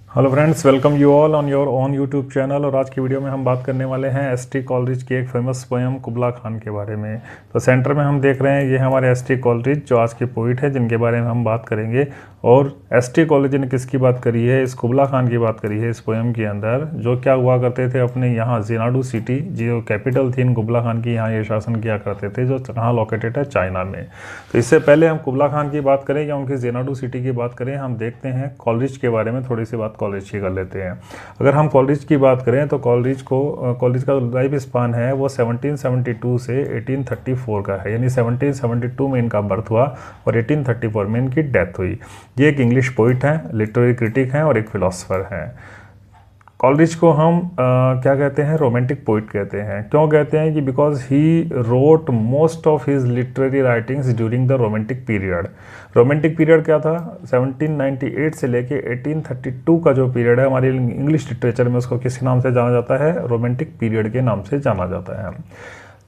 Hello friends, welcome you all on your own YouTube channel. और आज की video में हम बात करने वाले हैं एस.टी. कॉलरिज की एक फेमस पोएम कुबला खान के बारे में। तो सेंटर में हम देख रहे हैं ये हमारे एस.टी. कॉलरिज जो आज के पोइट है जिनके बारे में हम बात करेंगे। और एस.टी. कॉलरिज ने किसकी बात करी है? इस कुबला खान की बात करी है इस पोएम के अंदर। जो क्या हुआ करते थे अपने यहाँ ज़ेनाडू सिटी, जो कैपिटल थी इन कुबला खान की, यहाँ ये शासन किया करते थे, जो कहाँ लोकेटेड है, चाइना में। तो इससे पहले हम कुबला खान की बात करें या उनकी ज़ेनाडू सिटी की बात करें, हम देखते हैं कॉलरिज के बारे में थोड़ी सी बात कॉलरिज की कर लेते हैं। अगर हम कॉलरिज की बात करें तो कॉलरिज का लाइफ स्पान है वो 1772 से 1834 का है, यानी 1772 में इनका बर्थ हुआ और 1834 में इनकी डेथ हुई। ये एक इंग्लिश पोइट हैं, लिटरेरी क्रिटिक हैं और एक फिलोसफर हैं। कॉलरिज को हम क्या कहते हैं? रोमांटिक पोइट कहते हैं। क्यों कहते हैं? कि because he wrote most of his literary writings during the romantic period. Romantic period क्या था? 1798 से लेके 1832 का जो पीरियड है हमारी इंग्लिश लिटरेचर में उसको किस नाम से जाना जाता है? रोमांटिक पीरियड के नाम से जाना जाता है।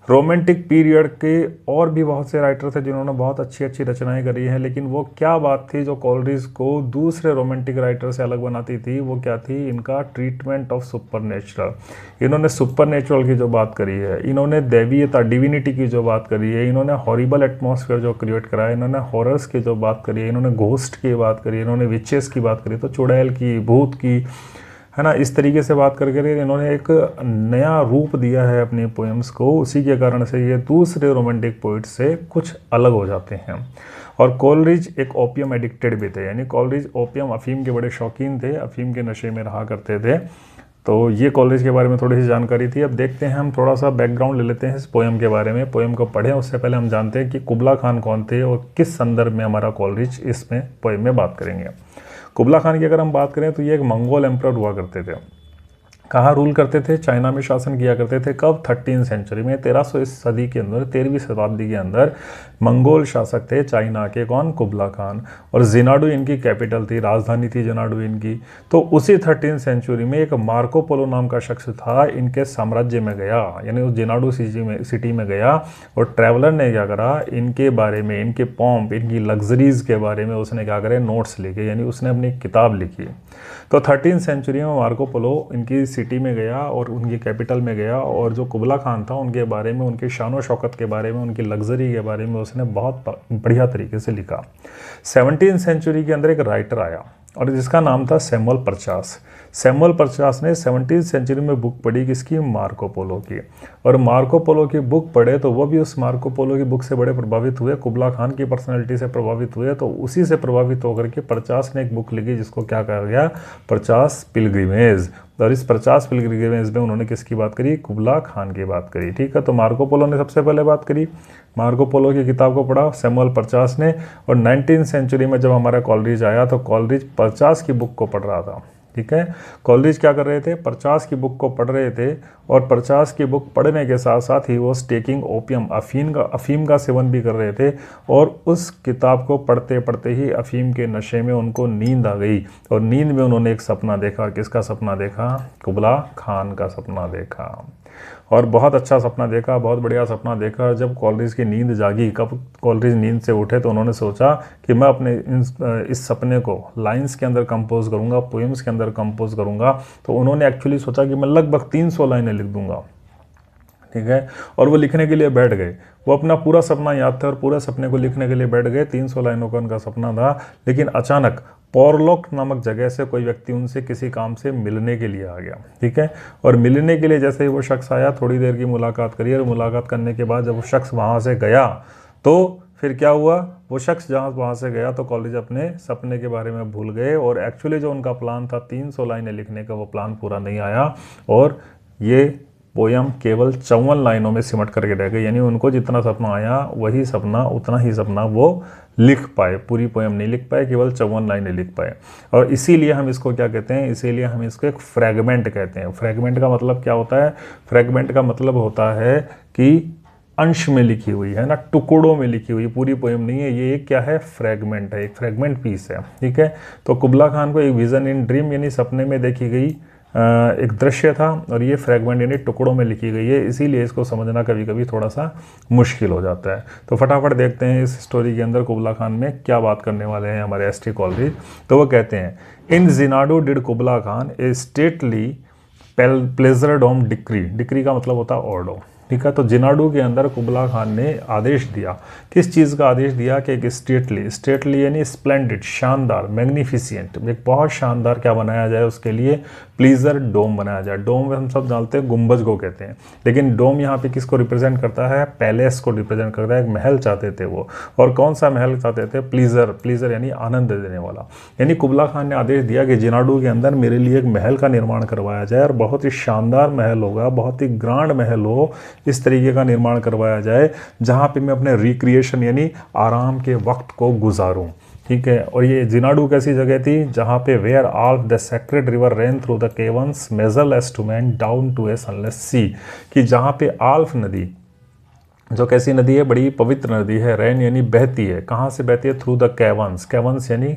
रोमांटिक पीरियड के और भी बहुत से राइटर थे जिन्होंने बहुत अच्छी अच्छी रचनाएं करी हैं, लेकिन वो क्या बात थी जो कॉलरिज को दूसरे रोमांटिक राइटर से अलग बनाती थी? वो क्या थी? इनका ट्रीटमेंट ऑफ सुपरनेचुरल। इन्होंने सुपरनेचुरल की जो बात करी है, इन्होंने दैवीयता, डिविनिटी की जो बात करी है, इन्होंने हॉरिबल एटमॉस्फेयर जो क्रिएट करा है, इन्होंने हॉरर्स की जो बात करी है, इन्होंने घोस्ट की बात करी है, इन्होंने विचेस की बात करी, तो चुड़ैल की, भूत की, है ना, इस तरीके से बात करके इन्होंने एक नया रूप दिया है अपनी पोएम्स को। उसी के कारण से ये दूसरे रोमांटिक पोइट से कुछ अलग हो जाते हैं। और कॉलरिज एक ओपियम एडिक्टेड भी थे, यानी कॉलरिज ओपियम, अफीम के बड़े शौकीन थे, अफीम के नशे में रहा करते थे। तो ये कॉलरिज के बारे में थोड़ी सी जानकारी थी। अब देखते हैं, हम थोड़ा सा बैकग्राउंड ले लेते हैं इस पोएम के बारे में। पोएम को पढ़ें उससे पहले हम जानते हैं कि कुबला खान कौन थे और किस संदर्भ में हमारा कॉलरिज इसमें पोएम में बात करेंगे। कुबला खान की अगर हम बात करें तो ये एक मंगोल एम्परर हुआ करते थे। कहाँ रूल करते थे? चाइना में शासन किया करते थे। कब? 13th सेंचुरी में, 1300 सदी के अंदर, 13वीं शताब्दी के अंदर मंगोल शासक थे चाइना के। कौन? कुबला खान। और ज़ेनाडू इनकी कैपिटल थी, राजधानी थी ज़ेनाडू इनकी। तो उसी 13th सेंचुरी में एक मार्को पोलो नाम का शख्स था, इनके साम्राज्य में गया, यानी उस ज़ेनाडू सिटी में गया। और ट्रैवलर ने क्या करा? इनके बारे में, इनके पॉम्प, इनकी लग्जरीज़ के बारे में उसने क्या करे? नोट्स लिखे, यानी उसने अपनी किताब लिखी। तो 13th सेंचुरी में मार्को पोलो इनकी सिटी में गया और उनकी कैपिटल में गया, और जो कुबला खान था उनके बारे में, उनकी शान व शौकत के बारे में, उनकी लग्जरी के बारे में उसने बहुत बढ़िया तरीके से लिखा। 17th सेंचुरी के अंदर एक राइटर आया और जिसका नाम था सैमुअल परचास। सैमुअल परचास ने 17th सेंचुरी में बुक पढ़ी किसकी? मार्को पोलो की। और मार्को पोलो की बुक पढ़े तो वो भी उस मार्को पोलो की बुक से बड़े प्रभावित हुए, कुबला खान की पर्सनैलिटी से प्रभावित हुए। तो उसी से प्रभावित होकर के परचास ने एक बुक लिखी जिसको क्या कहा गया? परचास पिलग्रिमेज। और इस परचास पिलग्रिमेज में उन्होंने किसकी बात करी? कुबला खान की बात करी। ठीक है, तो मार्को पोलो ने सबसे पहले बात करी, मार्को पोलो की किताब को पढ़ा सैमुअल परचास ने। और 19th सेंचुरी में जब हमारा कॉलरिज आया तो कॉलरिज परचास की बुक को पढ़ रहा था। ठीक है, कॉलरिज क्या कर रहे थे? परचास की बुक को पढ़ रहे थे। और परचास की बुक पढ़ने के साथ साथ ही वो टेकिंग ओपियम, अफीम का सेवन भी कर रहे थे। और उस किताब को पढ़ते पढ़ते ही अफीम के नशे में उनको नींद आ गई, और नींद में उन्होंने एक सपना देखा। किसका सपना देखा? कुबला खान का सपना देखा। और बहुत अच्छा सपना देखा, बहुत बढ़िया सपना देखा। जब कॉलरिज की नींद जागी, कब कॉलरिज नींद से उठे, तो उन्होंने सोचा कि मैं अपने इस सपने को लाइंस के अंदर कंपोज करूँगा, पोएम्स के अंदर कंपोज करूँगा। तो उन्होंने एक्चुअली सोचा कि मैं लगभग 300 लाइनें लिख दूँगा। ठीक है, और वो लिखने के लिए बैठ गए। वो अपना पूरा सपना याद था और पूरे सपने को लिखने के लिए बैठ गए। 300 लाइनों का उनका सपना था। लेकिन अचानक पोरलोक नामक जगह से कोई व्यक्ति उनसे किसी काम से मिलने के लिए आ गया। ठीक है, और मिलने के लिए जैसे ही वो शख्स आया, थोड़ी देर की मुलाकात करी, और मुलाकात करने के बाद जब वो शख्स वहाँ से गया तो फिर क्या हुआ? वो शख्स जहाँ वहाँ से गया तो कॉलेज अपने सपने के बारे में भूल गए, और एक्चुअली जो उनका प्लान था 300 लाइनें लिखने का, वो प्लान पूरा नहीं आया। और ये पोयम केवल 54 लाइनों में सिमट करके रह गई। यानी उनको जितना सपना आया वही सपना, उतना ही सपना वो लिख पाए, पूरी पोयम नहीं लिख पाए, केवल 54 लाइनें लिख पाए। और इसीलिए हम इसको क्या कहते हैं? इसीलिए हम इसको एक फ्रैगमेंट कहते हैं। फ्रैगमेंट का मतलब क्या होता है? फ्रैगमेंट का मतलब होता है कि अंश में लिखी हुई है ना, टुकड़ों में लिखी हुई, पूरी पोएम नहीं है। ये क्या है? फ्रैगमेंट है, एक फ्रैगमेंट पीस है। ठीक है, तो कुबला खान को एक विजन इन ड्रीम, यानी सपने में देखी गई एक दृश्य था और ये फ्रेगमेंट यानी टुकड़ों में लिखी गई है, इसीलिए इसको समझना कभी कभी थोड़ा सा मुश्किल हो जाता है। तो फटाफट देखते हैं इस स्टोरी के अंदर कुबला खान में क्या बात करने वाले हैं हमारे एस.टी. कॉलरिज। तो वो कहते हैं, in Xanadu did Kubla Khan a stately pleasure dome decree, decree का मतलब होता है ऑर्डर, ठीक है। तो जिनाडू के अंदर कुबला खान ने आदेश दिया, किस चीज़ का आदेश दिया कि एक स्टेटली, स्टेटली यानी स्प्लेंडेड, शानदार, मैग्निफिसेंट, एक बहुत शानदार क्या बनाया जाए उसके लिए, प्लीजर डोम बनाया जाए। डोम हम सब जानते हैं गुंबज को कहते हैं, लेकिन डोम यहाँ पे किसको रिप्रेजेंट करता है, पैलेस को रिप्रेजेंट करता है। एक महल चाहते थे वो, और कौन सा महल चाहते थे, प्लीजर, प्लीजर यानी आनंद देने वाला। यानी कुबला खान ने आदेश दिया कि जिनाडू के अंदर मेरे लिए एक महल का निर्माण करवाया जाए, और बहुत ही शानदार महल होगा, बहुत ही ग्रांड महल हो, इस तरीके का निर्माण करवाया जाए जहाँ पे मैं अपने रिक्रिएशन यानी आराम के वक्त को गुजारूं, ठीक है। और ये जिनाडू कैसी जगह थी, जहाँ पे where Alph the sacred river ran through the caverns measureless to man down to a sunless sea, कि जहाँ पे आल्फ नदी, जो कैसी नदी है, बड़ी पवित्र नदी है, रेन यानी बहती है, कहाँ से बहती है, थ्रू द केवंस, केवंस यानी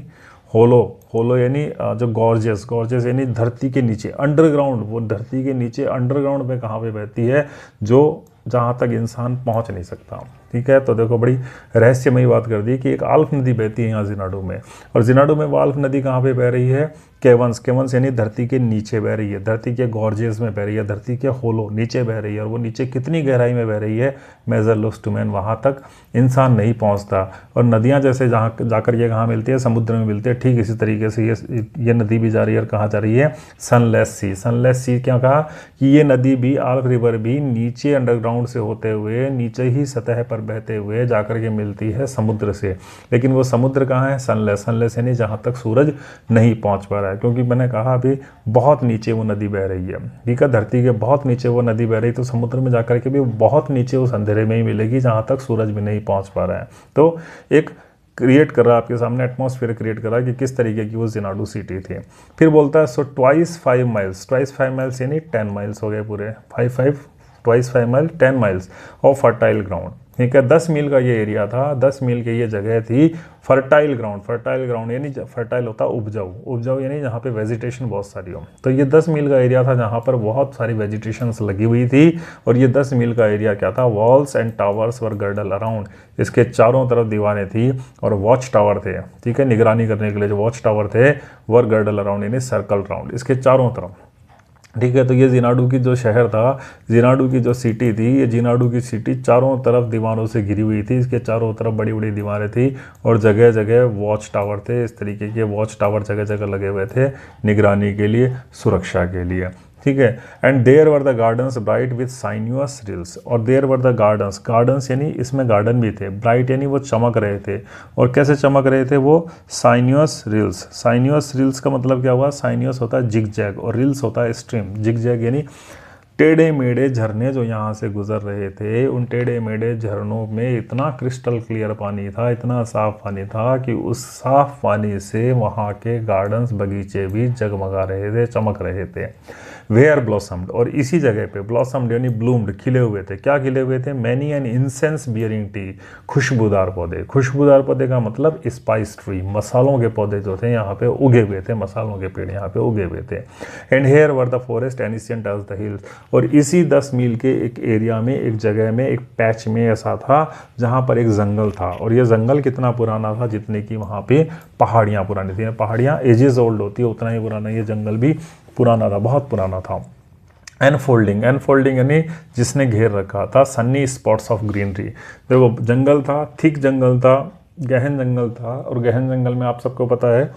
होलो, होलो यानी जो गॉर्जेस, गॉर्जेस यानी धरती के नीचे, अंडरग्राउंड, वो धरती के नीचे अंडरग्राउंड में कहाँ पे बहती है, जो जहाँ तक इंसान पहुँच नहीं सकता, ठीक है। तो देखो बड़ी रहस्यमयी बात कर दी कि एक आल्फ नदी बहती है यहाँ जिनाडू में, और जिनाडू में वो आल्फ नदी कहाँ पे बह रही है, केवंस, केवंस यानी धरती के नीचे बह रही है, धरती के गॉर्जेस में बह रही है, धरती के होलो नीचे बह रही है, और वो नीचे कितनी गहराई में बह रही है, मेजरलेस टू मैन, वहाँ तक इंसान नहीं पहुँचता। और नदियाँ जैसे जहाँ जाकर ये कहाँ मिलती है, समुद्र में मिलती है, ठीक इसी तरीके से ये नदी भी जा रही है, और कहाँ जा रही है, सनलेस सी। सनलेस सी क्या कहा कि ये नदी भी, आल्फ रिवर भी नीचे अंडरग्राउंड से होते हुए नीचे ही सतह पर बहते हुए जाकर के मिलती है समुद्र से, लेकिन वो समुद्र कहाँ है, सनलेस, सनलेस यानी जहाँ तक सूरज नहीं पहुँच पा रहा है, क्योंकि मैंने कहा अभी बहुत नीचे वो नदी बह रही है, ठीक है, धरती के बहुत नीचे वो नदी बह रही है, तो समुद्र में जाकर के भी बहुत नीचे उस अंधेरे में ही मिलेगी जहाँ तक सूरज भी नहीं पहुँच पा रहा है। तो एक क्रिएट कर रहा है आपके सामने, एटमॉस्फेयर क्रिएट कर रहा है कि किस तरीके की वो जिनाडू सिटी थी। फिर बोलता है, so twice 5 miles, twice 5 miles यानी 10 माइल्स हो गए पूरे, 5 twice 5 mile 10 miles of fertile ground, ठीक है। 10 मील का ये एरिया था, 10 मील की ये जगह थी, फर्टाइल ग्राउंड, फर्टाइल ग्राउंड यानी फर्टाइल होता है उपजाऊ, उपजाऊ यानी जहाँ पे वेजिटेशन बहुत सारी हो। तो ये 10 मील का एरिया था जहाँ पर बहुत सारी वेजिटेशंस लगी हुई थी, और ये 10 मील का एरिया क्या था, walls and towers were girdle around, इसके चारों तरफ दीवारें थी और वॉच टावर थे, ठीक है, निगरानी करने के लिए जो वॉच टावर थे, वर गर्डल अराउंड यानी सर्कल राउंड, इसके चारों तरफ, ठीक है। तो ये जिनाडू की जो शहर था, जिनाडू की जो सिटी थी, ये जिनाडू की सिटी चारों तरफ दीवारों से घिरी हुई थी, इसके चारों तरफ बड़ी बड़ी दीवारें थी, और जगह जगह वॉच टावर थे, इस तरीके के वॉच टावर जगह जगह लगे हुए थे निगरानी के लिए, सुरक्षा के लिए, ठीक है। And there were the gardens bright with sinuous rills, और there were the gardens, gardens यानी इसमें गार्डन भी थे, ब्राइट यानी वो चमक रहे थे, और कैसे चमक रहे थे वो, साइन्यूअस रिल्स, साइन्यूअस रिल्स का मतलब क्या हुआ, साइन्यूअस होता है जिग जैग और रिल्स होता है स्ट्रीम, जिग जैग यानी टेढ़े मेढ़े झरने जो यहाँ से गुजर रहे थे, उन टेढ़े मेढ़े झरनों में इतना क्रिस्टल क्लियर पानी था, इतना साफ पानी था कि उस साफ पानी से वहाँ के गार्डन्स, बगीचे भी जगमगा रहे थे, चमक रहे थे। वेयर ब्लॉसम्ड, और इसी जगह पे ब्लॉसम्ड यानी ब्लूम्ड, खिले हुए थे, क्या खिले हुए थे, many and incense bearing T, खुशबूदार पौधे, खुशबूदार पौधे का मतलब स्पाइस ट्री, मसालों के पौधे जो थे यहाँ पे उगे हुए थे, मसालों के पेड़ यहाँ पे उगे हुए थे। And here were the forest ancient as the hills, और इसी 10 मील के एक एरिया में, एक जगह में, एक पैच में ऐसा था जहाँ पर एक जंगल था, और ये जंगल कितना पुराना था, जितने की वहाँ पे पहाड़ियाँ पुरानी थी, पहाड़ियाँ एजेस ओल्ड होती है, उतना ही पुराना ये जंगल भी पुराना था, बहुत पुराना था। एनफोल्डिंग, एनफोल्डिंग यानी जिसने घेर रखा था, सन्नी स्पॉट्स ऑफ ग्रीनरी, देखो जंगल था, थिक जंगल था, गहन जंगल था, और गहन जंगल में आप सबको पता है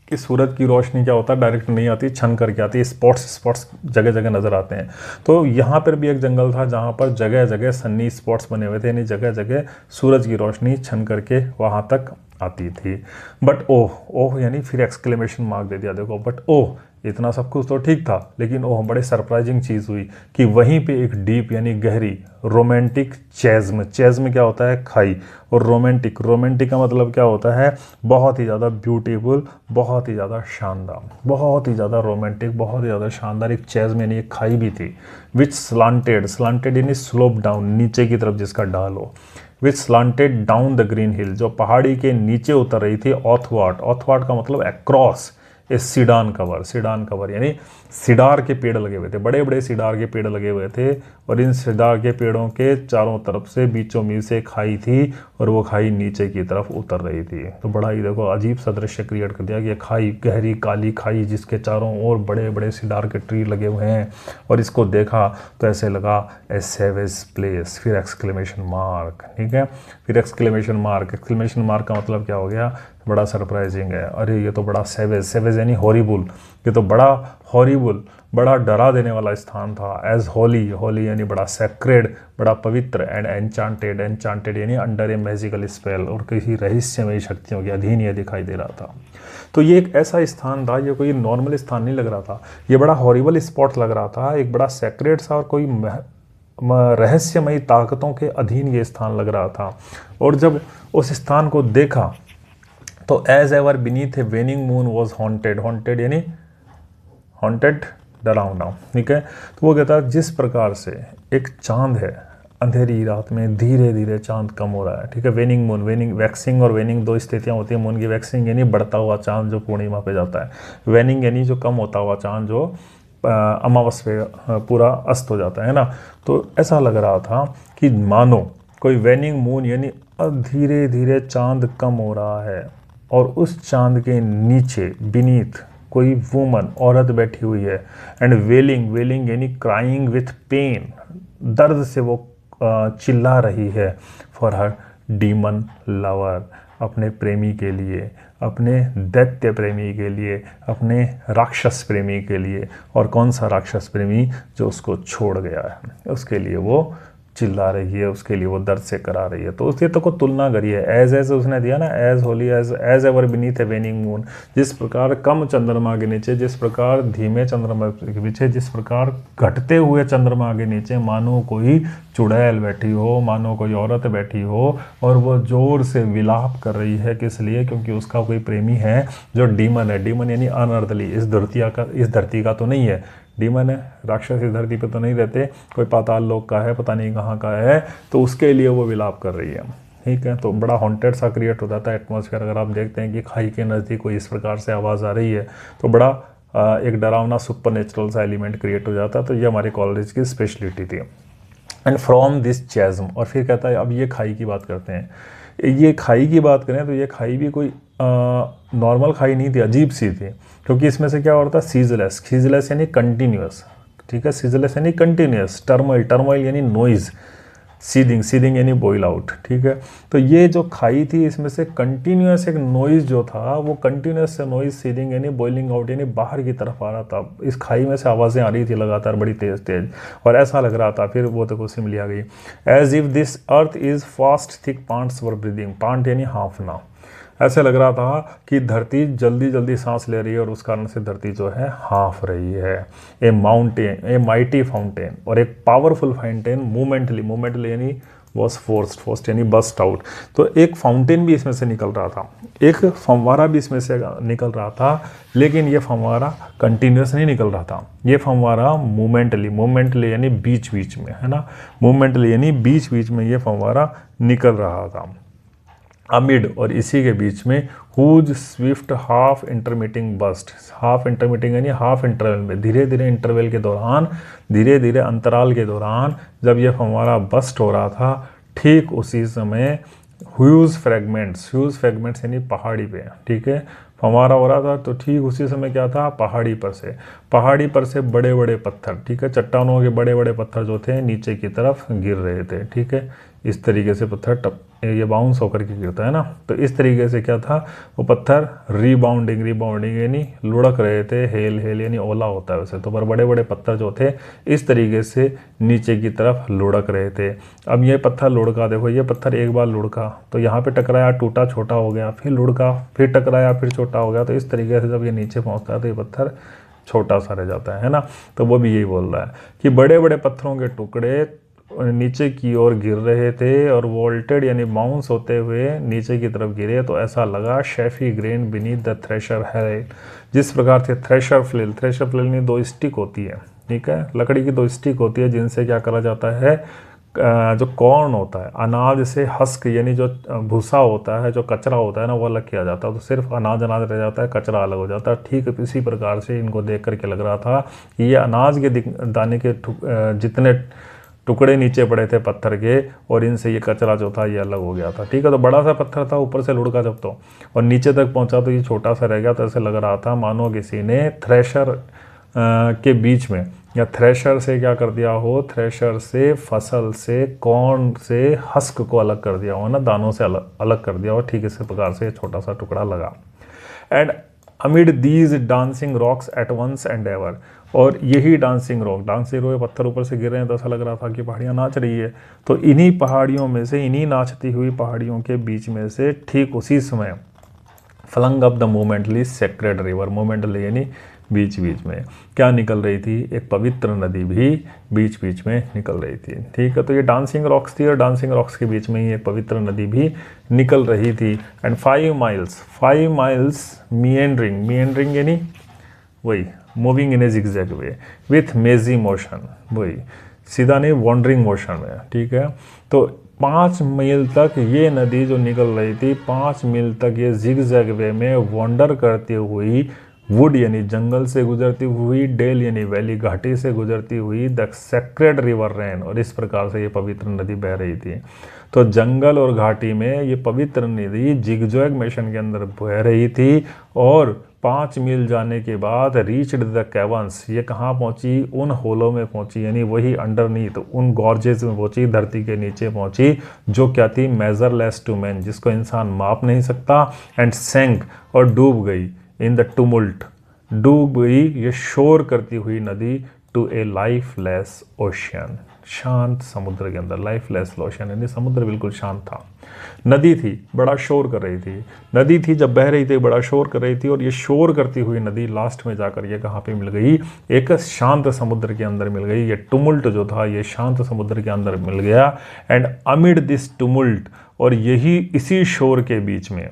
कि सूरज की रोशनी क्या होता है, डायरेक्ट नहीं आती, छन करके आती है, स्पॉट्स स्पॉट्स जगह जगह नज़र आते हैं। तो यहाँ पर भी एक जंगल था जहाँ पर जगह जगह सन्नी स्पॉट्स बने हुए थे, यानी जगह जगह सूरज की रोशनी छन करके वहाँ तक आती थी। बट ओह, ओह यानी फिर एक्सक्लेमेशन मार्क दे दिया, देखो बट ओह, इतना सब कुछ तो ठीक था, लेकिन ओह बड़े सरप्राइजिंग चीज़ हुई कि वहीं पे एक डीप यानी गहरी रोमांटिक चैज़्म, चैज़्म क्या होता है, खाई, और रोमांटिक, रोमांटिक का मतलब क्या होता है, बहुत ही ज़्यादा ब्यूटीफुल, बहुत ही ज़्यादा शानदार, बहुत ही ज़्यादा रोमांटिक, बहुत ही ज़्यादा शानदार एक चैज़्म यानी एक खाई भी थी, विच स्लांटेड, स्लांटेड यानी स्लोप डाउन, नीचे की तरफ जिसका ढाल हो, विच slanted down the Green Hill, जो पहाड़ी के नीचे उतर रही थी, ऑथवार्ड, ऑथवार्ड का मतलब अक्रॉस, ए सीडान कवर यानी सिडार के पेड़ लगे हुए थे, बड़े बड़े सिडार के पेड़ लगे हुए थे, और इन सिडार के पेड़ों के चारों तरफ से बीचों बीच से खाई थी, और वो खाई नीचे की तरफ उतर रही थी। तो बड़ा ही देखो अजीब सा दृश्य क्रिएट कर दिया कि खाई, गहरी काली खाई जिसके चारों ओर बड़े बड़े सिडार के ट्री लगे हुए हैं, और इसको देखा तो ऐसे लगा ए सेवेज प्लेस, फिर एक्सक्लेमेशन मार्क, ठीक है, फिर एक्सक्लेमेशन मार्क का मतलब क्या हो गया, बड़ा सरप्राइजिंग है, अरे ये तो बड़ा सेवेज यानी हॉरिबल, ये तो बड़ा हॉरिबल, बड़ा डरा देने वाला स्थान था। एज होली यानी बड़ा सेक्रेड, बड़ा पवित्र, एंड एनचांटेड यानी अंडर ए मैजिकल स्पेल, और किसी रहस्यमयी शक्तियों के अधीन ये दिखाई दे रहा था। तो ये एक ऐसा स्थान था, ये कोई नॉर्मल स्थान नहीं लग रहा था, ये बड़ा हॉरिबल स्पॉट लग रहा था, एक बड़ा सेक्रेड सा और कोई रहस्यमयी ताकतों के अधीन ये स्थान लग रहा था। और जब उस स्थान को देखा तो as ever beneath a waning moon was haunted यानी हॉन्टेड, डरावना, ठीक है। तो वो कहता है जिस प्रकार से एक चांद है अंधेरी रात में धीरे धीरे चांद कम हो रहा है, ठीक है। वेनिंग मून, वैक्सिंग और वेनिंग दो स्थितियां होती हैं मून की। वैक्सिंग यानी बढ़ता हुआ चांद जो पूर्णिमा पे जाता है, वेनिंग यानी जो कम होता हुआ चांद जो अमावस पे पूरा अस्त हो जाता है ना। तो ऐसा लग रहा था कि मानो कोई वेनिंग मून यानी धीरे धीरे चांद कम हो रहा है, और उस चांद के नीचे बीनीथ कोई वुमन, औरत बैठी हुई है, एंड वेलिंग यानी क्राइंग विथ पेन, दर्द से वो चिल्ला रही है, फॉर हर डीमन लवर, अपने प्रेमी के लिए, अपने दैत्य प्रेमी के लिए, अपने राक्षस प्रेमी के लिए। और कौन सा राक्षस प्रेमी, जो उसको छोड़ गया है, उसके लिए वो चिल्ला रही है, उसके लिए वो दर्द से करा रही है। तो उसके तो को तुलना करिए, एज उसने दिया ना, as holy as ever beneath a waning moon, जिस प्रकार कम चंद्रमा के नीचे, जिस प्रकार धीमे चंद्रमा के पीछे, जिस प्रकार घटते हुए चंद्रमा के नीचे मानो कोई चुड़ैल बैठी हो, मानो कोई औरत बैठी हो, और वो जोर से विलाप कर रही है। किस लिए? क्योंकि उसका कोई प्रेमी है जो डीमन है। डीमन यानी अनअर्दली, इस धरती का तो नहीं है, डीमन है, राक्षस इस धरती पे तो नहीं रहते, कोई पाताल लोक का है, पता नहीं कहाँ का है, तो उसके लिए वो विलाप कर रही है, ठीक है। तो बड़ा हॉन्टेड सा क्रिएट हो जाता है एटमॉस्फेयर। अगर आप देखते हैं कि खाई के नज़दीक कोई इस प्रकार से आवाज़ आ रही है, तो बड़ा एक डरावना सुपर नेचुरल सा एलिमेंट क्रिएट हो जाता है। तो ये हमारे कॉलेज की स्पेशलिटी थी। एंड फ्रॉम दिस चैज़म, और फिर कहता है अब ये खाई की बात करते हैं। ये खाई की बात करें तो ये खाई भी कोई नॉर्मल खाई नहीं थी, अजीब सी थी, क्योंकि इसमें से क्या हो रहा था, सीजलेस यानी कंटिन्यूस, ठीक है, सीजलेस यानी कंटिन्यूस, टर्मोइल यानी नॉइज़, सीदिंग यानी बॉयल आउट, ठीक है। तो ये जो खाई थी इसमें से कंटिन्यूस एक नॉइज़ जो था, वो कंटिन्यूस से नॉइज़ सीदिंग यानी बॉइलिंग आउट यानी बाहर की तरफ आ रहा था। इस खाई में से आवाज़ें आ रही थी लगातार, बड़ी तेज़, और ऐसा लग रहा था, फिर वो तो सिमली आ गई, as if this earth is fast thick pants were breathing, pant यानी हाफना। ऐसे लग रहा था कि धरती जल्दी जल्दी सांस ले रही है, और उस कारण से धरती जो है हाँफ रही है। ए माइटी फाउंटेन, और एक पावरफुल फाउंटेन मूवमेंटली यानी वॉज फोर्स्ड यानी बस्ट आउट। तो एक फाउंटेन भी इसमें से निकल रहा था, एक फंवारा भी इसमें से निकल रहा था, लेकिन ये फंवारा कंटिन्यूस नहीं निकल रहा था, ये फंवारा मूवमेंटली यानी बीच में, है ना, मूवमेंटली यानी बीच में ये फंवारा निकल रहा था। अमिड, और इसी के बीच में whose swift half intermitting burst, half intermitting यानी हाफ इंटरवल में, धीरे धीरे इंटरवल के दौरान, धीरे धीरे अंतराल के दौरान जब यह फंवारा बस्ट हो रहा था, ठीक उसी समय ह्यूज फ्रेगमेंट्स यानी पहाड़ी पे, ठीक है, फंवारा हो रहा था, तो ठीक उसी समय क्या था, पहाड़ी पर से बड़े बड़े पत्थर, ठीक है, चट्टानों के बड़े बड़े पत्थर जो थे नीचे की तरफ गिर रहे थे, ठीक है। इस तरीके से पत्थर ये बाउंस होकर के गिरता है ना, तो इस तरीके से क्या था, वो पत्थर रीबाउंडिंग यानी लुढ़क रहे थे, हेल यानी ओला होता है वैसे तो, पर बड़े बड़े पत्थर जो थे इस तरीके से नीचे की तरफ लुढ़क रहे थे। अब ये पत्थर लुढ़का, देखो ये पत्थर एक बार लुढ़का तो यहाँ पे टकराया, टूटा, छोटा हो गया, फिर लुढ़का, फिर टकराया, फिर छोटा हो गया। तो इस तरीके से जब ये नीचे पहुँचता है तो ये पत्थर छोटा सा रह जाता है ना। तो वो भी यही बोल रहा है कि बड़े बड़े पत्थरों के टुकड़े नीचे की ओर गिर रहे थे, और वोल्टेड यानी बाउंस होते हुए नीचे की तरफ गिरे, तो ऐसा लगा शेफी ग्रेन बीनीथ द थ्रेशर है। जिस प्रकार से थ्रेशर फ्लेल में 2 स्टिक होती है, ठीक है, लकड़ी की 2 स्टिक होती है, जिनसे क्या करा जाता है, जो कॉर्न होता है, अनाज से हस्क यानी जो भूसा होता है, जो कचरा होता है ना, वो अलग किया जाता है, तो सिर्फ अनाज अनाज रह जाता है, कचरा अलग हो जाता है। ठीक इसी प्रकार से इनको देख करके लग रहा था कि ये अनाज के दाने के जितने टुकड़े नीचे पड़े थे पत्थर के, और इनसे ये कचरा जो था ये अलग हो गया था। ठीक है, तो बड़ा सा पत्थर था, ऊपर से लुढ़का जब तो, और नीचे तक पहुंचा तो ये छोटा सा रह गया। तो ऐसे लग रहा था मानो किसी ने थ्रेशर के बीच में, या थ्रेशर से क्या कर दिया हो, थ्रेशर से फसल से, कॉर्न से हस्क को अलग कर दिया हो ना, दानों से अलग कर दिया हो। ठीक इसी प्रकार से छोटा सा टुकड़ा लगा। And amid these dancing rocks at once and ever, और यही डांसिंग रॉक पत्थर ऊपर से गिर रहे हैं, तो ऐसा लग रहा था कि पहाड़ियाँ नाच रही है। तो इन्हीं पहाड़ियों में से, इन्हीं नाचती हुई पहाड़ियों के बीच में से ठीक उसी समय flung up the momently sacred river, momently यानी बीच बीच में क्या निकल रही थी, एक पवित्र नदी भी बीच बीच में निकल रही थी। ठीक है, तो ये डांसिंग रॉक्स थी, और डांसिंग रॉक्स के बीच में ही एक पवित्र नदी भी निकल रही थी। एंड 5 माइल्स मिएंडरिंग यानी वही moving in A zigzag way with मेजी मोशन, वही सीधा नहीं, वॉन्डरिंग मोशन में। ठीक है, तो 5 मील तक ये नदी जो निकल रही थी, 5 मील तक ये जिगजैग वे में वॉन्डर करती हुई, वुड यानी जंगल से गुजरती हुई, डेल यानी वैली घाटी से गुजरती हुई, द सेक्रेड रिवर रैन, और इस प्रकार से ये पवित्र नदी बह रही थी। तो जंगल और घाटी में ये पवित्र नदी जिगजैग मोशन के अंदर बह रही थी, और 5 मील जाने के बाद रीच्ड द कैवर्न्स, ये कहाँ पहुँची, उन होलों में पहुँची, यानी वही अंडरनीथ उन गॉर्जेस में पहुँची, धरती के नीचे पहुँची, जो क्या थी, मेजरलेस टू मैन, जिसको इंसान माप नहीं सकता। एंड सैंक, और डूब गई, इन द टुमुल्ट, डूब गई ये शोर करती हुई नदी, टू ए लाइफलेस ओशियन, शांत समुद्र के अंदर। लाइफलेस ओशियन यानी समुद्र बिल्कुल शांत था। नदी थी, बड़ा शोर कर रही थी, नदी थी जब बह रही थी बड़ा शोर कर रही थी, और ये शोर करती हुई नदी लास्ट में जाकर ये कहाँ पे मिल गई, एक शांत समुद्र के अंदर मिल गई। ये टुमुल्ट जो था ये शांत समुद्र के अंदर मिल गया। एंड अमिड दिस टुमुल्ट, और यही इसी शोर के बीच में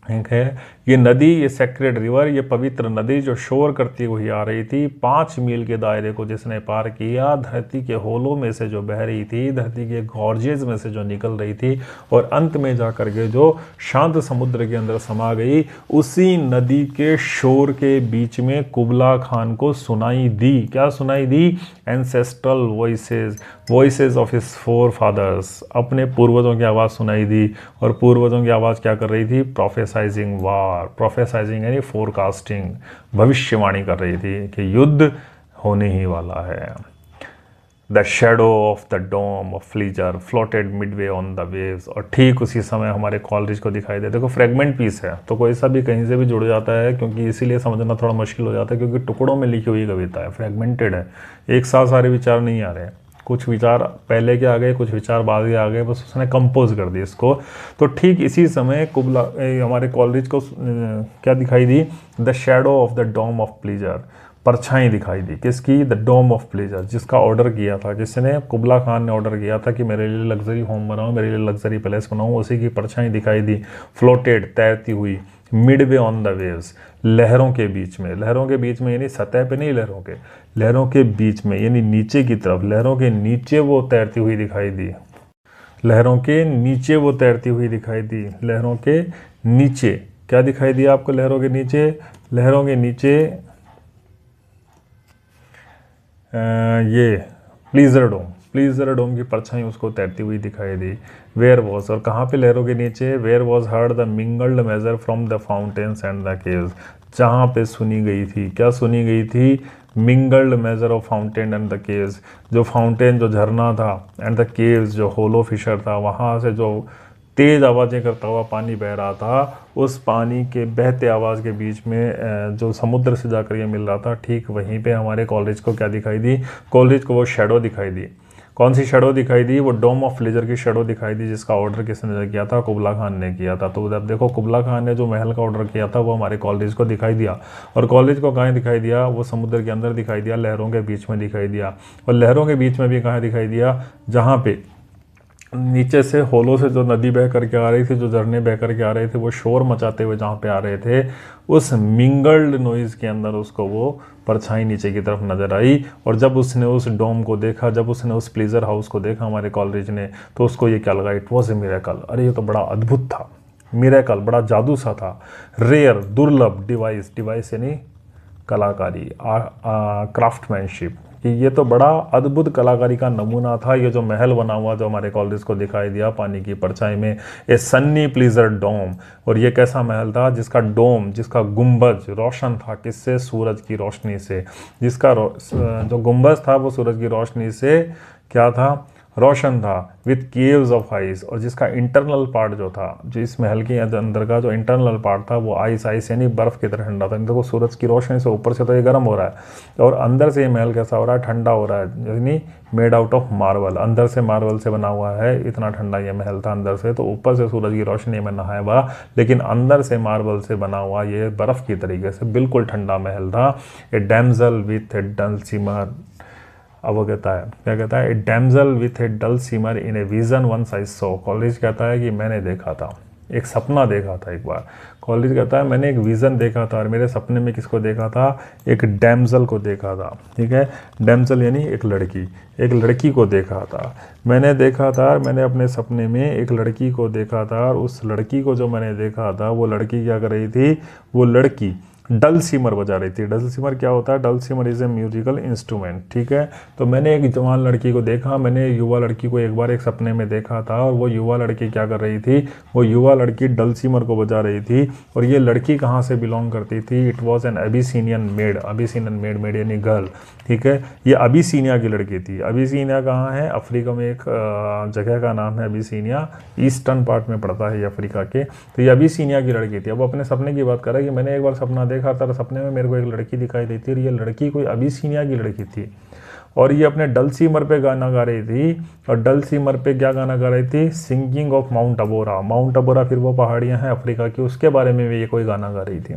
एक है ये नदी, ये सेक्रेड रिवर, ये पवित्र नदी जो शोर करती हुई आ रही थी, 5 मील के दायरे को जिसने पार किया, धरती के होलों में से जो बह रही थी, धरती के गॉर्जेस में से जो निकल रही थी, और अंत में जाकर के जो शांत समुद्र के अंदर समा गई, उसी नदी के शोर के बीच में कुबला खान को सुनाई दी, क्या सुनाई दी, ancestral voices of his forefathers, अपने पूर्वजों की आवाज़ सुनाई दी। और पूर्वजों की आवाज़ क्या कर रही थी, प्रोफेसाइजिंग वार, प्रोफेसाइजिंग यानी फोरकास्टिंग, भविष्यवाणी कर रही थी कि युद्ध होने ही वाला है। The shadow of the dome of pleasure floated midway on the waves, और ठीक उसी समय हमारे कॉलरिज को दिखाई दे। देखो फ्रेगमेंट पीस है, तो कोई सा भी कहीं से भी जुड़ जाता है, क्योंकि इसीलिए समझना थोड़ा मुश्किल हो जाता है, क्योंकि टुकड़ों में लिखी हुई कविता है, फ्रेगमेंटेड है, एक साथ सारे विचार नहीं आ रहे हैं, कुछ विचार पहले के आ गए, कुछ विचार बाद के आ गए, बस उसने कंपोज कर दिया इसको। तो ठीक इसी समय कुबला हमारे कॉलरिज को क्या दिखाई दी, the shadow of the dome of pleasure, परछाई दिखाई दी, किसकी, द डोम ऑफ प्लेजर, जिसका ऑर्डर किया था, जिसने कुबला खान ने ऑर्डर किया था कि मेरे लिए लग्जरी होम बनाओ, मेरे लिए लग्जरी पैलेस बनाओ, उसी की परछाई दिखाई दी। फ्लोटेड तैरती हुई, मिडवे ऑन द वेव्स, लहरों के बीच में, लहरों के बीच में यानी सतह पे नहीं, लहरों के बीच में यानी नीचे की तरफ, लहरों के नीचे वो तैरती हुई दिखाई दी, लहरों के नीचे वो तैरती हुई दिखाई दी। लहरों के नीचे क्या दिखाई दिया आपको, लहरों के नीचे, लहरों के नीचे ये प्लीजर डोम की परछाई उसको तैरती हुई दिखाई दी। वेयर वॉज, और कहाँ पे लहरों के नीचे, where was heard the mingled measure from the fountains and the caves, जहाँ पे सुनी गई थी, क्या सुनी गई थी, mingled measure of fountain and the caves, जो फाउंटेन जो झरना था, एंड द केव्स जो होलो फिशर था, वहाँ से जो तेज़ आवाज़ें करता हुआ पानी बह रहा था, उस पानी के बहते आवाज़ के बीच में जो समुद्र से जाकर ये मिल रहा था, ठीक वहीं पे हमारे कॉलेज को क्या दिखाई दी, कॉलेज को वो शेडो दिखाई दी। कौन सी शेडो दिखाई दी, वो डोम ऑफ फ्लीजर की शेडो दिखाई दी, जिसका ऑर्डर किसने किया था, कुबला खान ने किया था। तो अब देखो कुबला खान ने जो महल का ऑर्डर किया था वो हमारे कॉलेज को दिखाई दिया, और कॉलेज को कहाँ दिखाई दिया, वो समुद्र के अंदर दिखाई दिया, लहरों के बीच में दिखाई दिया, और लहरों के बीच में भी कहाँ दिखाई दिया, जहाँ पे नीचे से होलों से जो नदी बह करके आ रही थी, जो झरने बह करके आ रहे थे, वो शोर मचाते हुए जहाँ पे आ रहे थे, उस मिंगल्ड नॉइज़ के अंदर उसको वो परछाई नीचे की तरफ नज़र आई। और जब उसने उस डोम को देखा, जब उसने उस प्लीजर हाउस को देखा हमारे कॉलरिज ने, तो उसको ये क्या लगा, इट वॉज ए मिरेकल। अरे ये तो बड़ा अद्भुत था, मिरेकल, बड़ा जादू सा था। रेयर, दुर्लभ, डिवाइस, डिवाइस यानी कलाकारी, क्राफ्टमैनशिप, कि ये तो बड़ा अद्भुत कलाकारी का नमूना था। ये जो महल बना हुआ जो हमारे कॉलेज को दिखाई दिया पानी की परछाई में, ए सन्नी प्लीजर डोम। और ये कैसा महल था जिसका डोम, जिसका गुंबज रोशन था, किससे, सूरज की रोशनी से। जिसका जो गुंबज था वो सूरज की रोशनी से क्या था, रोशन था, विथ केव्स ऑफ आइस। और जिसका इंटरनल पार्ट जो था, जो इस महल के अंदर का जो इंटरनल पार्ट था वो आइस, आइस यानी बर्फ़ की तरह ठंडा था। देखो सूरज की रोशनी से ऊपर से तो ये गर्म हो रहा है, और अंदर से ये महल कैसा हो रहा है, ठंडा हो रहा है, यानी मेड आउट ऑफ मार्बल, अंदर से मार्बल से बना हुआ है। इतना ठंडा ये महल था अंदर से, तो ऊपर से सूरज की रोशनी में नहाया हुआ, लेकिन अंदर से मार्बल से बना हुआ ये बर्फ़ की तरीके से बिल्कुल ठंडा महल था। ए डैमजल विथ ए डल सिमर, अब वो कहता है, क्या कहता है, a damsel with a dulcimer in a vision once I saw. Coleridge कहता है कि मैंने देखा था, एक सपना देखा था एक बार। कॉलेज कहता है मैंने एक विज़न देखा था, और मेरे सपने में किसको देखा था, एक डैमजल को देखा था। ठीक है, डैमजल यानी एक लड़की, एक लड़की को देखा था, मैंने देखा था। मैंने अपने सपने में एक लड़की को देखा था, और उस लड़की को जो मैंने देखा था, वो लड़की क्या कर रही थी, वो लड़की डल सीमर बजा रही थी। डल सीमर क्या होता है, dulcimer is a musical instrument. ठीक है, तो मैंने एक जवान लड़की को देखा, मैंने युवा लड़की को एक बार एक सपने में देखा था, और वो युवा लड़की क्या कर रही थी, वो युवा लड़की डल सीमर को बजा रही थी। और ये लड़की कहाँ से बिलोंग करती थी, it was an Abyssinian maid, Abyssinian maid, maid यानी गर्ल। ठीक है, ये अबिसीनिया की लड़की थी। अबिसीनिया कहाँ है, अफ्रीका में एक जगह का नाम है अबिसीनिया, ईस्टर्न पार्ट में पड़ता है ये अफ्रीका के। तो ये अबिसीनिया की लड़की थी। अब अपने सपने की बात कर रहा है कि मैंने एक बार सपना देखा था, सपने में मेरे को एक लड़की दिखाई दी थी, और ये लड़की कोई अबिसीनिया की लड़की थी, और ये अपने डल सीमर पे गाना गा रही थी। और डल सीमर पे क्या गाना गा रही थी, सिंगिंग ऑफ माउंट अबोरा। माउंट अबोरा फिर वो पहाड़ियाँ हैं अफ्रीका की, उसके बारे में भी ये कोई गाना गा रही थी।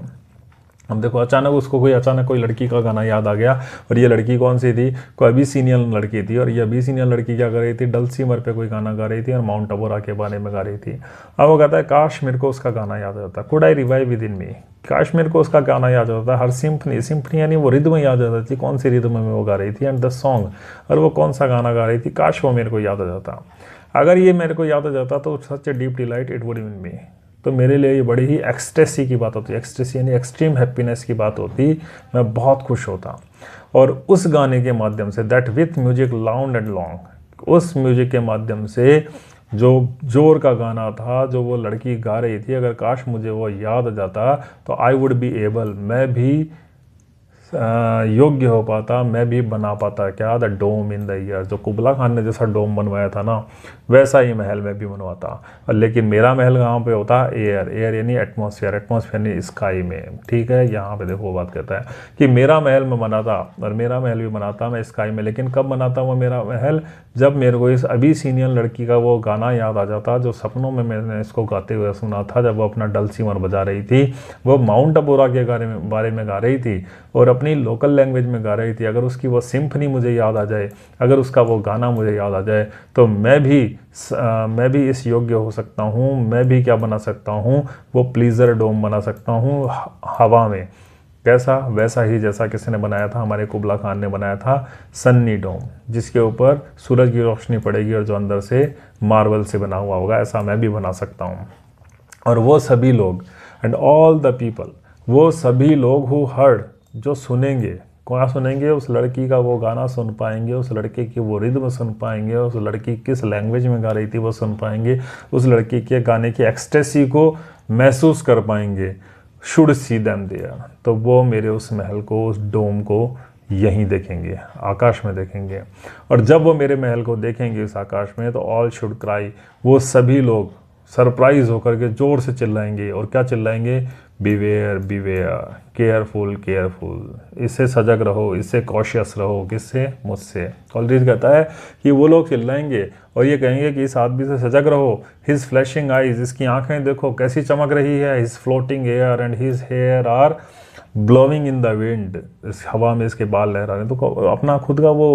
अब देखो अचानक उसको अचानक कोई लड़की का गाना याद आ गया, और ये लड़की कौन सी थी, कोई अबिसीनियन लड़की थी। और ये अबिसीनियन लड़की क्या कर रही थी, डल सीमर पे कोई गाना गा रही थी, और माउंट अबोरा के बारे में गा रही थी। अब वो कहता है काश मेरे को उसका गाना याद आ जाता, could I revive within me, काश मेरे को उसका गाना याद आ जाता। हर सिम्फनी, सिम्फनी यानी वो रिद्म याद आ जाती, कौन सी रिद्म में वो गा रही थी, एंड द सॉन्ग, और वो कौन सा गाना गा रही थी, काश वो मेरे को याद आ जाता। अगर ये मेरे को याद आ जाता तो such a deep delight it would in me, तो मेरे लिए ये बड़ी ही एक्सटेसी की बात होती, एक्सटेसी यानी एक्सट्रीम हैप्पीनेस की बात होती, मैं बहुत खुश होता। और उस गाने के माध्यम से, that with music loud and long, उस म्यूजिक के माध्यम से जो जोर का गाना था जो वो लड़की गा रही थी, अगर काश मुझे वो याद आ जाता तो आई वुड बी एबल, मैं भी योग्य हो पाता, मैं भी बना पाता क्या, the dome in the air. जो कुबला खान ने जैसा डोम बनवाया था ना, वैसा ही महल में भी बनवाता। लेकिन मेरा महल कहाँ पे होता, एयर, एयर यानी एटमॉस्फेयर, एटमॉस्फेयर यानी स्काई में। ठीक है, यहाँ पे देखो वो बात कहता है कि मेरा महल में बनाता, और मेरा महल भी बनाता मैं स्काई में। लेकिन कब बनाता वो मेरा महल, जब मेरे को इस अबिसीनियन लड़की का वो गाना याद आ जाता, जो सपनों में मैंने इसको गाते हुए सुना था, जब वो अपना डल सीमर बजा रही थी, वो माउंट अबोरा के बारे में गा रही थी, और अपनी लोकल लैंग्वेज में गा रही थी। अगर उसकी वो सिम्फनी मुझे याद आ जाए, अगर उसका वो गाना मुझे याद आ जाए, तो मैं भी इस योग्य हो सकता हूँ, मैं भी क्या बना सकता हूँ, वो प्लीजर डोम बना सकता हूँ हवा में। कैसा, वैसा ही जैसा किसी ने बनाया था, हमारे कुबला खान ने बनाया था, सन्नी डोम, जिसके ऊपर सूरज की रोशनी पड़ेगी और जो अंदर से मार्बल से बना हुआ होगा, ऐसा मैं भी बना सकता हूँ। और वो सभी लोग, एंड ऑल द पीपल, वो सभी लोग हु हर्ड, जो सुनेंगे, क्या सुनेंगे, उस लड़की का वो गाना सुन पाएंगे, उस लड़के की वो रिद्म सुन पाएंगे, उस लड़की किस लैंग्वेज में गा रही थी वो सुन पाएंगे, उस लड़की के गाने की एक्सटेसी को महसूस कर पाएंगे, शुड सी देम देयर, तो वो मेरे उस महल को, उस डोम को यहीं देखेंगे, आकाश में देखेंगे। और जब वो मेरे महल को देखेंगे इस आकाश में, तो ऑल शुड क्राई, वो सभी लोग सरप्राइज होकर के ज़ोर से चिल्लाएंगे। और क्या चिल्लाएंगे, बिवेयर बिवेयर, केयरफुल केयरफुल, इससे सजग रहो, इससे कॉशियस रहो, किससे, मुझसे। कॉलरीज कहता है कि वो लोग चिल्लाएंगे और ये कहेंगे कि इस आदमी से सजग रहो, हिज फ्लैशिंग आइज, इसकी आंखें देखो कैसी चमक रही है, his floating air and his hair are blowing in the wind, इस हवा में इसके बाल लहरा रहे हैं। तो अपना खुद का वो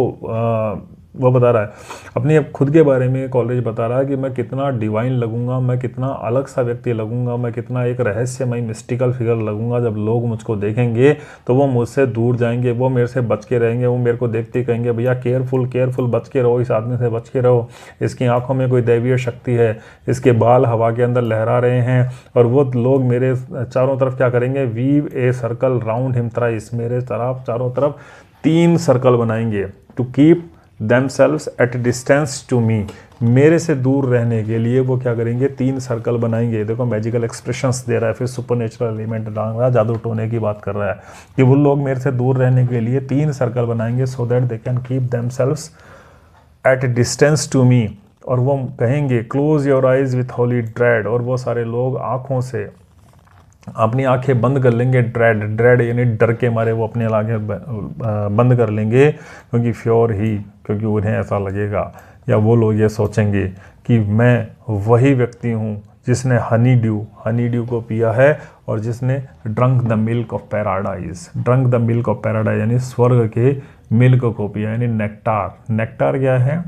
वो बता रहा है अपनी अब खुद के बारे में। कॉलेज बता रहा है कि मैं कितना डिवाइन लगूंगा, मैं कितना अलग सा व्यक्ति लगूंगा, मैं कितना एक रहस्यमय मिस्टिकल फिगर लगूंगा। जब लोग मुझको देखेंगे तो वो मुझसे दूर जाएंगे, वो मेरे से बच के रहेंगे, वो मेरे को देखते ही कहेंगे भैया केयरफुल केयरफुल, बच के रहो, इस आदमी से बच के रहो, इसकी आंखों में कोई दैवीय शक्ति है, इसके बाल हवा के अंदर लहरा रहे हैं। और वो लोग मेरे चारों तरफ क्या करेंगे, weave a circle round him thrice, मेरे तरफ चारों तरफ 3 सर्कल बनाएंगे। To keep themselves at distance to me, मेरे से दूर रहने के लिए वो क्या करेंगे, 3 सर्कल बनाएंगे। देखो मैजिकल एक्सप्रेशंस दे रहा है, फिर सुपर नेचुरल एलिमेंट डाल रहा है, जादू टोने की बात कर रहा है कि वो लोग मेरे से दूर रहने के लिए 3 सर्कल बनाएंगे, so that they can keep themselves at distance to me. और वो कहेंगे close your eyes with holy dread, और वो सारे लोग आँखों से अपनी आंखें बंद कर लेंगे, ड्रेड यानी डर के मारे वो अपनी आंखें बंद कर लेंगे, क्योंकि क्योंकि उन्हें ऐसा लगेगा या वो लोग ये सोचेंगे कि मैं वही व्यक्ति हूँ जिसने हनी ड्यू को पिया है और जिसने drunk the milk of paradise, यानी स्वर्ग के मिल्क को पिया, यानी नेक्टार क्या है,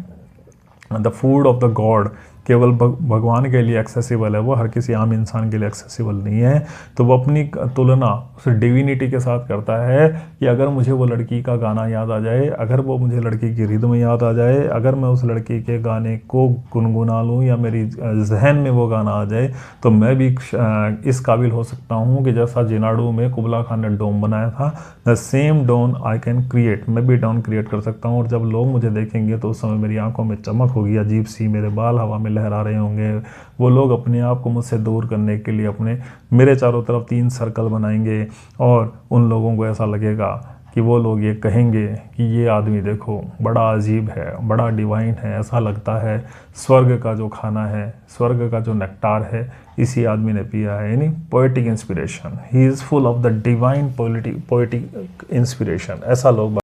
the food of the God, केवल भगवान के लिए एक्सेसिबल है, वो हर किसी आम इंसान के लिए एक्सेसिबल नहीं है। तो वो अपनी तुलना उस डिविनिटी के साथ करता है कि अगर मुझे वो लड़की का गाना याद आ जाए, अगर वो मुझे लड़की की रिदम याद आ जाए, अगर मैं उस लड़की के गाने को गुनगुना लूँ या मेरी जहन में वो गाना आ जाए, तो मैं भी इस काबिल हो सकता हूँ कि जैसा जिनाडू में कुबला खान ने डोम बनाया था, the same dome I can create, मैं भी डोन क्रिएट कर सकता हूँ। और जब लोग मुझे देखेंगे तो उस समय मेरी आंखों में चमक होगी अजीब सी, मेरे बाल हवा में लहरा रहे होंगे। वो लोग अपने आप को मुझसे दूर करने के लिए मेरे चारों तरफ 3 सर्कल बनाएंगे, और उन लोगों को ऐसा लगेगा कि वो लोग ये कहेंगे कि ये आदमी देखो बड़ा अजीब है, बड़ा डिवाइन है, ऐसा लगता है स्वर्ग का जो खाना है, स्वर्ग का जो नेक्टार है, इसी आदमी ने पिया है। यानी poetic inspiration, he is full of the divine poetic inspiration, ऐसा लोग